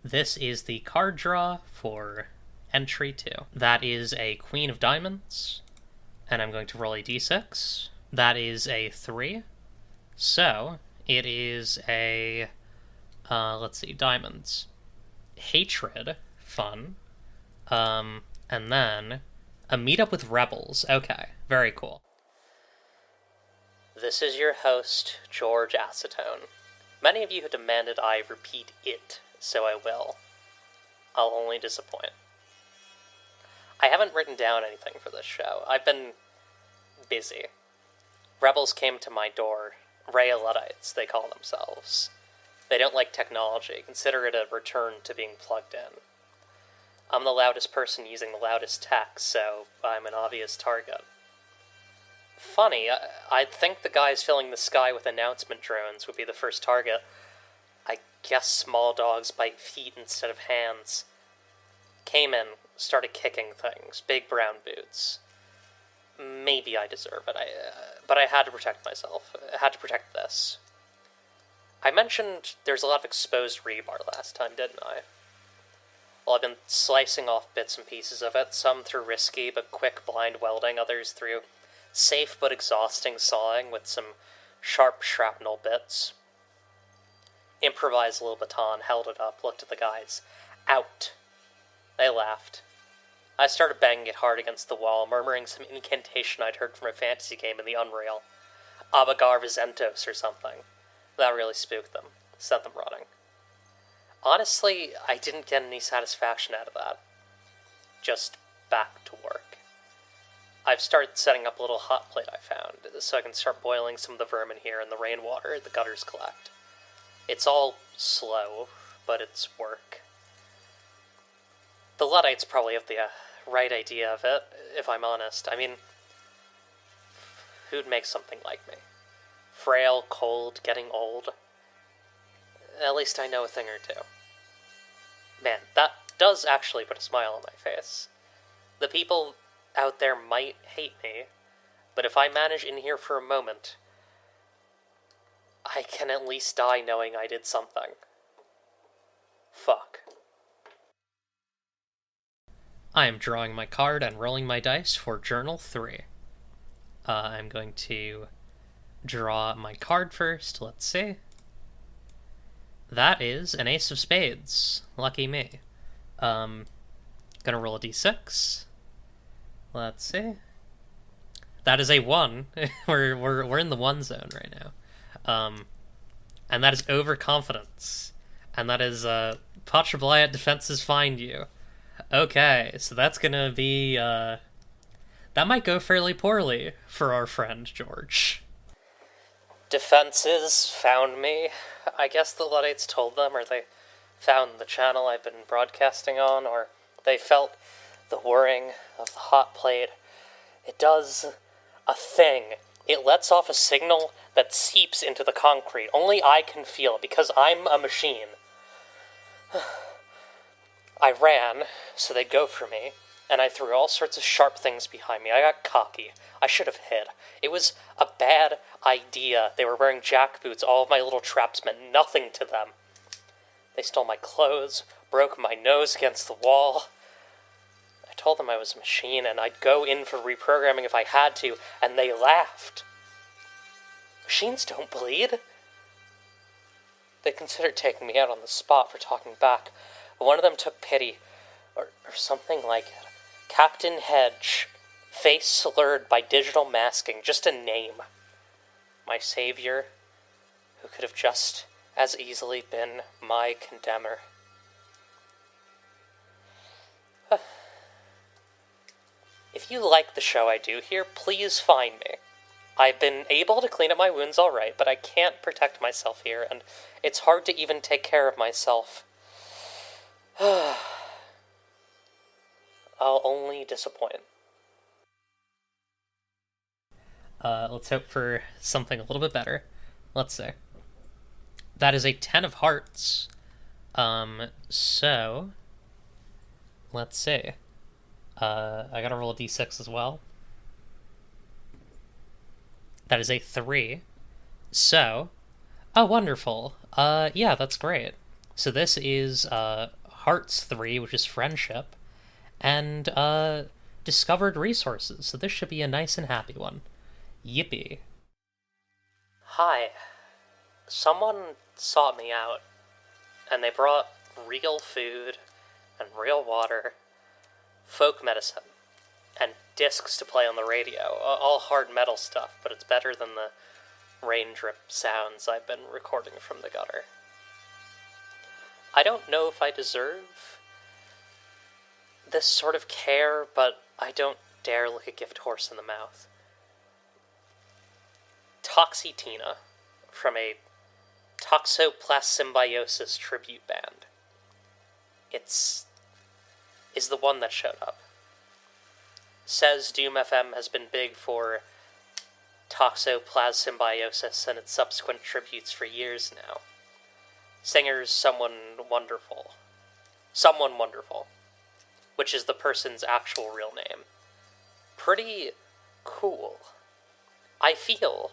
S4: This is the card draw for entry 2. That is a Queen of Diamonds, and I'm going to roll a d6. That is a 3. So, it is a, diamonds. Hatred, fun, and then a meetup with rebels. Okay, very cool. This is your host, George Acetone. Many of you have demanded I repeat it, so I will. I'll only disappoint. I haven't written down anything for this show. I've been busy. Rebels came to my door. Rayoluddites, they call themselves. They don't like technology. Consider it a return to being plugged in. I'm the loudest person using the loudest tech, so I'm an obvious target. Funny, I'd think the guys filling the sky with announcement drones would be the first target. I guess small dogs bite feet instead of hands. Came in, started kicking things, big brown boots. Maybe I deserve it, but I had to protect myself. I had to protect this. I mentioned there's a lot of exposed rebar last time, didn't I? Well, I've been slicing off bits and pieces of it, some through risky but quick blind welding, others through safe but exhausting sawing with some sharp shrapnel bits. Improvised little baton, held it up, looked at the guys. Out. They laughed. I started banging it hard against the wall, murmuring some incantation I'd heard from a fantasy game in the Unreal. Abagar Vizentos or something. That really spooked them. Sent them running. Honestly, I didn't get any satisfaction out of that. Just back to work. I've started setting up a little hot plate I found, so I can start boiling some of the vermin here in the rainwater the gutters collect. It's all slow, but it's work. The Luddites probably have the right idea of it, if I'm honest. I mean, who'd make something like me? Frail, cold, getting old. At least I know a thing or two. Man, that does actually put a smile on my face. The people out there might hate me, but if I manage in here for a moment, I can at least die knowing I did something. Fuck. I am drawing my card and rolling my dice for Journal 3. I'm going to draw my card first. Let's see. That is an Ace of Spades. Lucky me. Gonna roll a d6. Let's see. That is a 1. we're in the 1 zone right now. And that is overconfidence. And that is Patrablyat defenses find you. Okay, so that's gonna be that might go fairly poorly for our friend George. Defenses found me. I guess the Luddites told them, or they found the channel I've been broadcasting on, or they felt the whirring of the hot plate. It does a thing. It lets off a signal that seeps into the concrete. Only I can feel it, because I'm a machine. I ran, so they'd go for me, and I threw all sorts of sharp things behind me. I got cocky. I should have hid. It was a bad idea. They were wearing jackboots. All of my little traps meant nothing to them. They stole my clothes, broke my nose against the wall. I told them I was a machine, and I'd go in for reprogramming if I had to, and they laughed. Machines don't bleed. They considered taking me out on the spot for talking back, but one of them took pity, or something like it. Captain Hedge, face slurred by digital masking, just a name. My savior, who could have just as easily been my condemner. If you like the show I do here, please find me. I've been able to clean up my wounds all right, but I can't protect myself here, and it's hard to even take care of myself. I'll only disappoint. Let's hope for something a little bit better. Let's see. That is a 10 of hearts. So let's see. I gotta roll a d6 as well. That is a 3. So, oh, wonderful. Yeah, that's great. So this is Hearts 3, which is friendship, and discovered resources. So this should be a nice and happy one. Yippee. Hi. Someone sought me out, and they brought real food and real water, folk medicine, and discs to play on the radio. All hard metal stuff, but it's better than the rain drip sounds I've been recording from the gutter. I don't know if I deserve this sort of care, but I don't dare look a gift horse in the mouth. Toxytina, from a Toxoplassymbiosis tribute band. Is the one that showed up. Says Doom FM has been big for Toxoplassymbiosis and its subsequent tributes for years now. Singer's Someone Wonderful, which is the person's actual real name. Pretty cool. I feel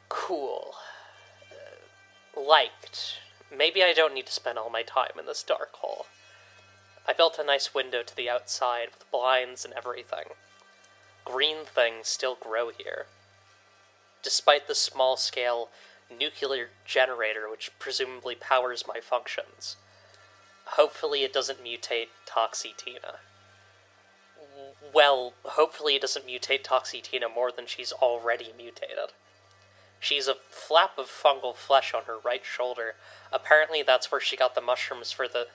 S4: cool. Liked. Maybe I don't need to spend all my time in this dark hole. I built a nice window to the outside with blinds and everything. Green things still grow here. Despite the small-scale nuclear generator which presumably powers my functions. Hopefully it doesn't mutate Toxytina. Well, hopefully it doesn't mutate Toxicina more than she's already mutated. She's a flap of fungal flesh on her right shoulder. Apparently that's where she got the mushrooms for the...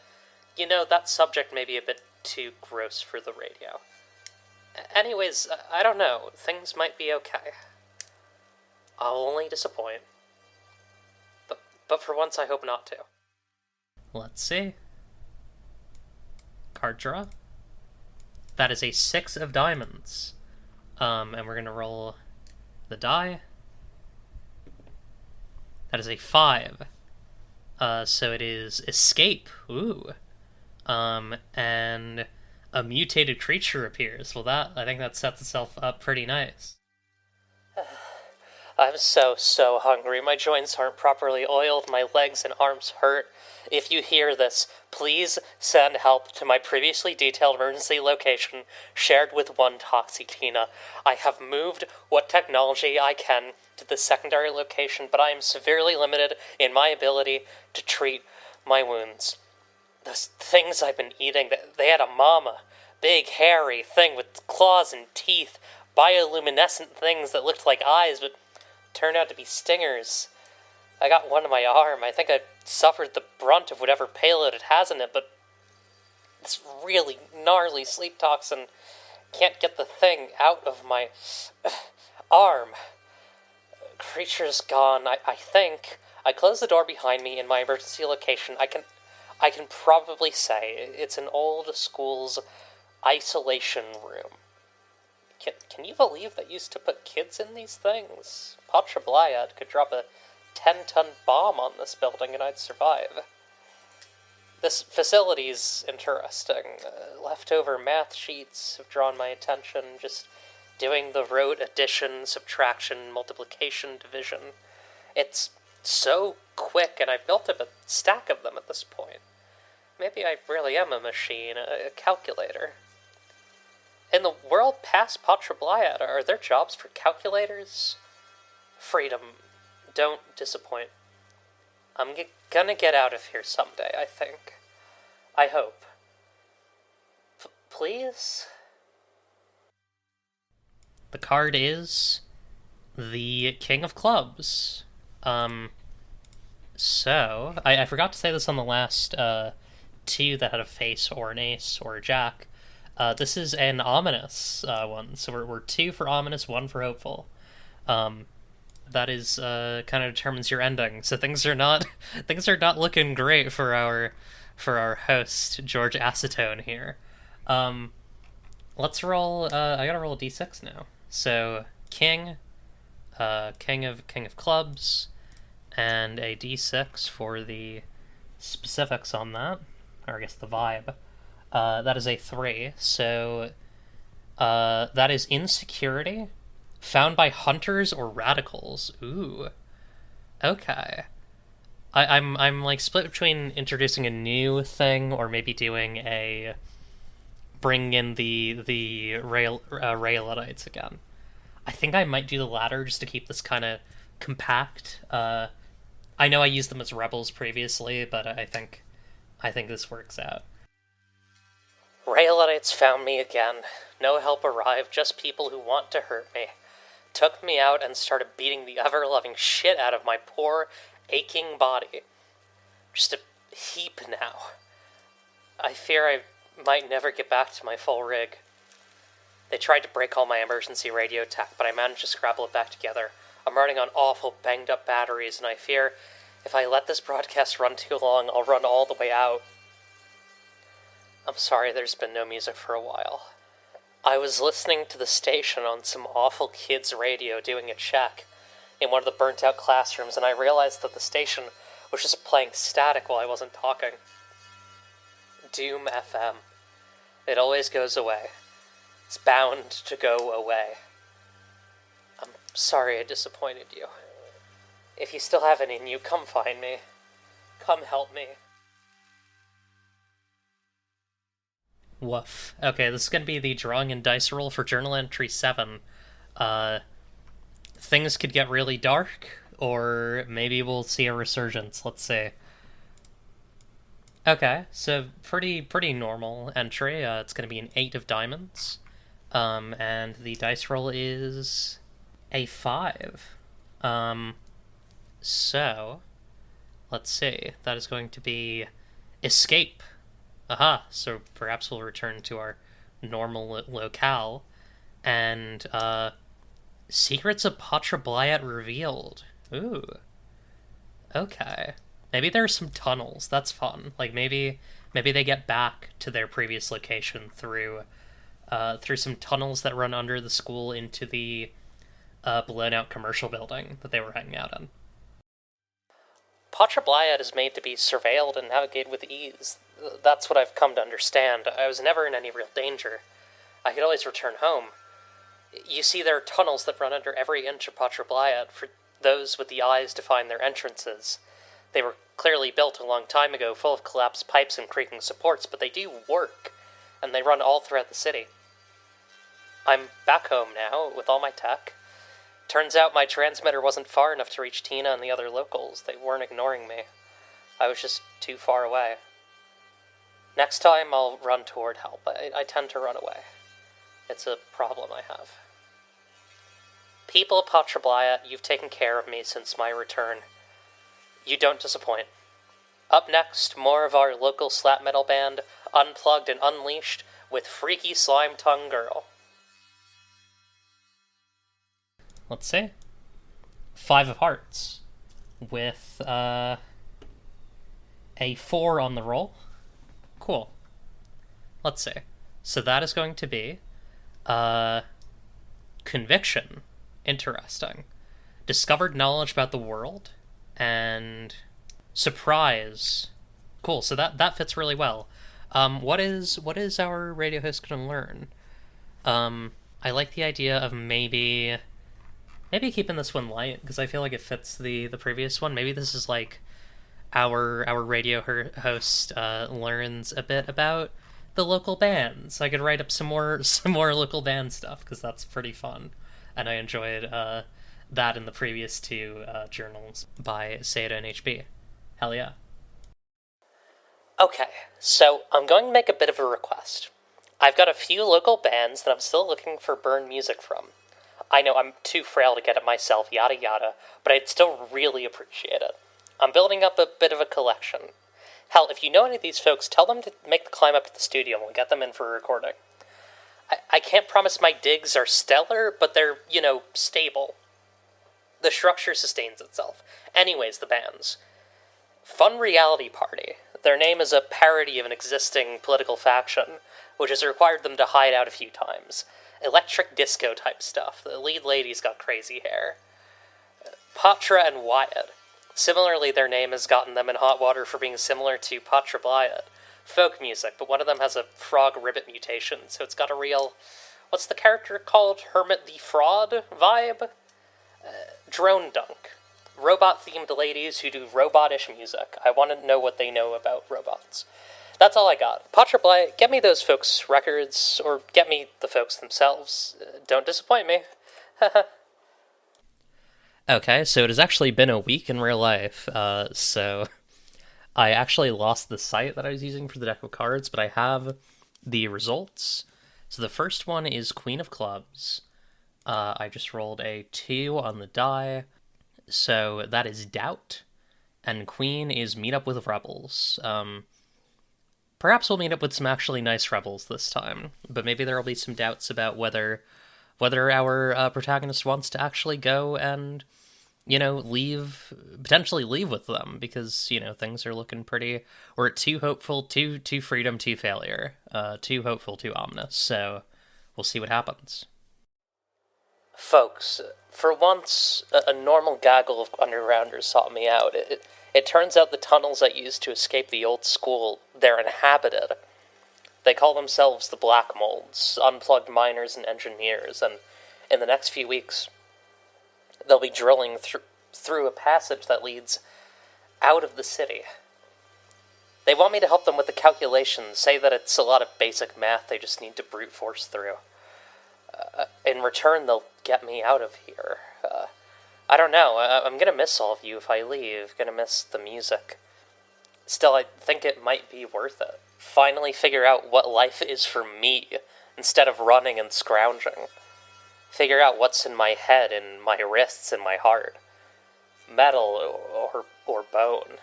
S4: that subject may be a bit too gross for the radio. Anyways, I don't know. Things might be okay. I'll only disappoint. But for once, I hope not to. Let's see. Card draw. That is a 6 of diamonds. And we're going to roll the die. That is a 5. So it is escape. Ooh. And a mutated creature appears. Well, I think that sets itself up pretty nice. I'm so hungry. My joints aren't properly oiled. My legs and arms hurt. If you hear this, please send help to my previously detailed emergency location shared with one Toxicina. I have moved what technology I can to the secondary location, but I am severely limited in my ability to treat my wounds. Those things I've been eating, they had a mama. Big, hairy thing with claws and teeth. Bioluminescent things that looked like eyes, but turned out to be stingers. I got one in my arm. I think I suffered the brunt of whatever payload it has in it, but this really gnarly sleep toxin can't get the thing out of my arm. Creature's gone, I think. I closed the door behind me in my emergency location. I can probably say it's an old school's isolation room. Can you believe they used to put kids in these things? Patra Blyad could drop a 10-ton bomb on this building and I'd survive. This facility's interesting. Leftover math sheets have drawn my attention, just doing the rote addition, subtraction, multiplication, division. It's so quick, and I built up a stack of them at this point. Maybe I really am a machine, a calculator. In the world past Patra Blyad, are there jobs for calculators? Freedom. Don't disappoint. I'm gonna get out of here someday, I think. I hope. Please? The card is the King of Clubs. So, I forgot to say this on the last two that had a face or an ace or a jack. This is an ominous one, so we're 2 for ominous, 1 for hopeful. That is kind of determines your ending. So things are not looking great for our host George Acetone here. Let's roll. I gotta roll a d6 now. So king of clubs, and a d6 for the specifics on that, or I guess the vibe. That is a 3. So that is insecurity. Found by hunters or radicals. Ooh. Okay. I'm like split between introducing a new thing or maybe doing bring in the Rayletites again. I think I might do the latter just to keep this kind of compact. I know I used them as rebels previously, but I think this works out. Rayletites found me again. No help arrived, just people who want to hurt me. Took me out and started beating the ever-loving shit out of my poor, aching body. Just a heap now. I fear I might never get back to my full rig. They tried to break all my emergency radio tech, but I managed to scrabble it back together. I'm running on awful, banged-up batteries, and I fear if I let this broadcast run too long, I'll run all the way out. I'm sorry there's been no music for a while. I was listening to the station on some awful kids' radio doing a check in one of the burnt-out classrooms, and I realized that the station was just playing static while I wasn't talking. Doom FM. It always goes away. It's bound to go away. I'm sorry I disappointed you. If you still have it in you, come find me. Come help me. Woof. Okay, this is going to be the drawing and dice roll for journal entry 7. Things could get really dark, or maybe we'll see a resurgence. Let's see. Okay, so pretty normal entry. It's going to be an 8 of diamonds. And the dice roll is a 5. So, let's see. That is going to be escape. Aha, so perhaps we'll return to our normal locale. And, secrets of Patra Blyat revealed. Ooh. Okay. Maybe there's some tunnels. That's fun. Like, maybe they get back to their previous location through some tunnels that run under the school into the blown-out commercial building that they were hanging out in. Patra Blyat is made to be surveilled and navigated with ease. That's what I've come to understand. I was never in any real danger. I could always return home. You see, there are tunnels that run under every inch of Patra Blyat for those with the eyes to find their entrances. They were clearly built a long time ago, full of collapsed pipes and creaking supports, but they do work, and they run all throughout the city. I'm back home now, with all my tech. Turns out my transmitter wasn't far enough to reach Tina and the other locals. They weren't ignoring me. I was just too far away. Next time, I'll run toward help. I tend to run away. It's a problem I have. People of Patra Blyat, you've taken care of me since my return. You don't disappoint. Up next, more of our local slap metal band, Unplugged and Unleashed, with Freaky Slime Tongue Girl. Let's see. 5 of Hearts, with a 4 on the roll. Cool. Let's see. So that is going to be Conviction. Interesting. Discovered knowledge about the world. And Surprise. Cool, so that fits really well. What is our radio host going to learn? I like the idea of maybe keeping this one light, because I feel like it fits the previous one. Maybe this is like our radio host learns a bit about the local bands. I could write up some more local band stuff, because that's pretty fun, and I enjoyed that in the previous 2 journals by Seda and HB. Hell yeah. Okay, so I'm going to make a bit of a request. I've got a few local bands that I'm still looking for burn music from. I know I'm too frail to get it myself, yada yada, but I'd still really appreciate it. I'm building up a bit of a collection. Hell, if you know any of these folks, tell them to make the climb up to the studio and we'll get them in for a recording. I can't promise my digs are stellar, but they're, stable. The structure sustains itself. Anyways, the bands. Fun Reality Party. Their name is a parody of an existing political faction, which has required them to hide out a few times. Electric disco type stuff. The lead lady's got crazy hair. Patra and Wyatt. Similarly, their name has gotten them in hot water for being similar to Patra Blyat. Folk music, but one of them has a frog ribbit mutation, so it's got a real... What's the character called? Hermit the Fraud vibe? Drone Dunk. Robot-themed ladies who do robot-ish music. I want to know what they know about robots. That's all I got. Patra Blyat, get me those folks' records, or get me the folks themselves. Don't disappoint me. Okay, so it has actually been a week in real life, so I actually lost the site that I was using for the deck of cards, but I have the results. So the first one is Queen of Clubs. I just rolled a 2 on the die, so that is Doubt, and Queen is Meet Up with Rebels. Perhaps we'll meet up with some actually nice rebels this time, but maybe there will be some doubts about whether our protagonist wants to actually go and, potentially leave with them, because, things are looking pretty... We're too hopeful, too freedom, too failure. Too hopeful, too ominous, so we'll see what happens. Folks, for once, a normal gaggle of undergrounders sought me out. It turns out the tunnels I used to escape the old school, they're inhabited. They call themselves the Black Molds, unplugged miners and engineers, and in the next few weeks, they'll be drilling through a passage that leads out of the city. They want me to help them with the calculations, say that it's a lot of basic math they just need to brute force through. In return, they'll get me out of here. I don't know, I'm gonna miss all of you if I leave, gonna miss the music. Still, I think it might be worth it. Finally figure out what life is for me, instead of running and scrounging. Figure out what's in my head and my wrists and my heart. Metal or bone.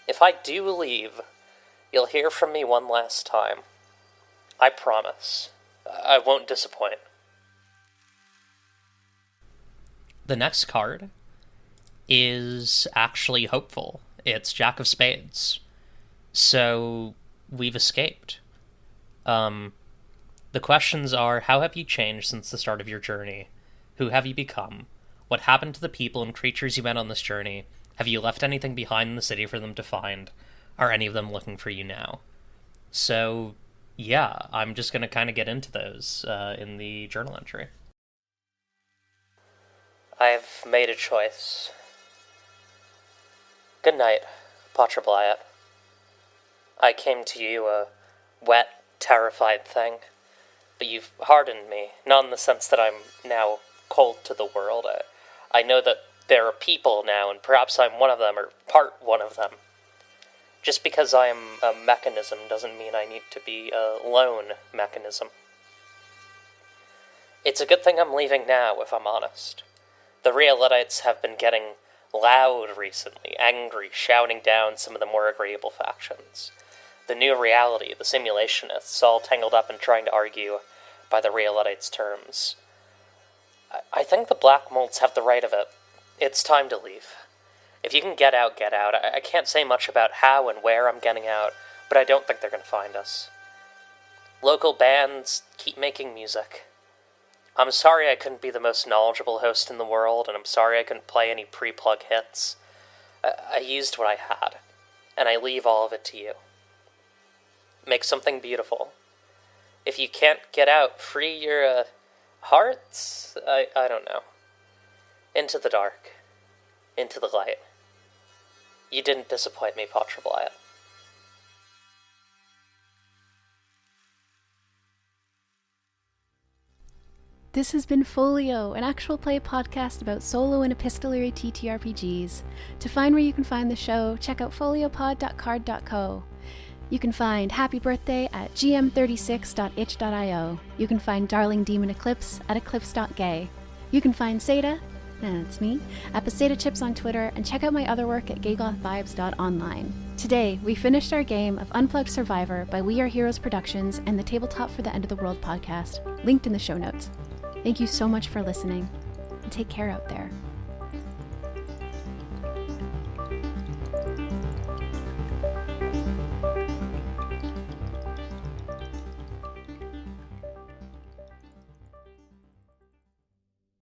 S4: If I do leave, you'll hear from me one last time. I promise. I won't disappoint. The next card is actually hopeful. It's Jack of Spades. So, we've escaped. The questions are, how have you changed since the start of your journey? Who have you become? What happened to the people and creatures you met on this journey? Have you left anything behind in the city for them to find? Are any of them looking for you now? So, yeah, I'm just going to kind of get into those in the journal entry. I've made a choice. Good night, Patra Blyat. I came to you a wet, terrified thing, but you've hardened me, not in the sense that I'm now cold to the world. I know that there are people now, and perhaps I'm one of them, or part one of them. Just because I am a mechanism doesn't mean I need to be a lone mechanism. It's a good thing I'm leaving now, if I'm honest. The Realites have been getting loud recently, angry, shouting down some of the more agreeable factions. The new reality, the simulationists, all tangled up in trying to argue by the Realites' terms. I think the Black Molds have the right of it. It's time to leave. If you can get out, get out. I can't say much about how and where I'm getting out, but I don't think they're going to find us. Local bands keep making music. I'm sorry I couldn't be the most knowledgeable host in the world, and I'm sorry I couldn't play any pre-plug hits. I used what I had, and I leave all of it to you. Make something beautiful. If you can't get out, free your hearts? I don't know. Into the dark. Into the light. You didn't disappoint me, Patra Blyat.
S1: This has been Folio, an actual play podcast about solo and epistolary TTRPGs. To find where you can find the show, check out foliopod.card.co. You can find Happy Birthday at gm36.itch.io. You can find Darling Demon Eclipse at eclipse.gay. You can find Seda, that's me, at Poseta Chips on Twitter, and check out my other work at gaygothvibes.online. Today, we finished our game of Unplugged Survivor by We Are Heroes Productions and the Tabletop for the End of the World podcast, linked in the show notes. Thank you so much for listening, and take care out there.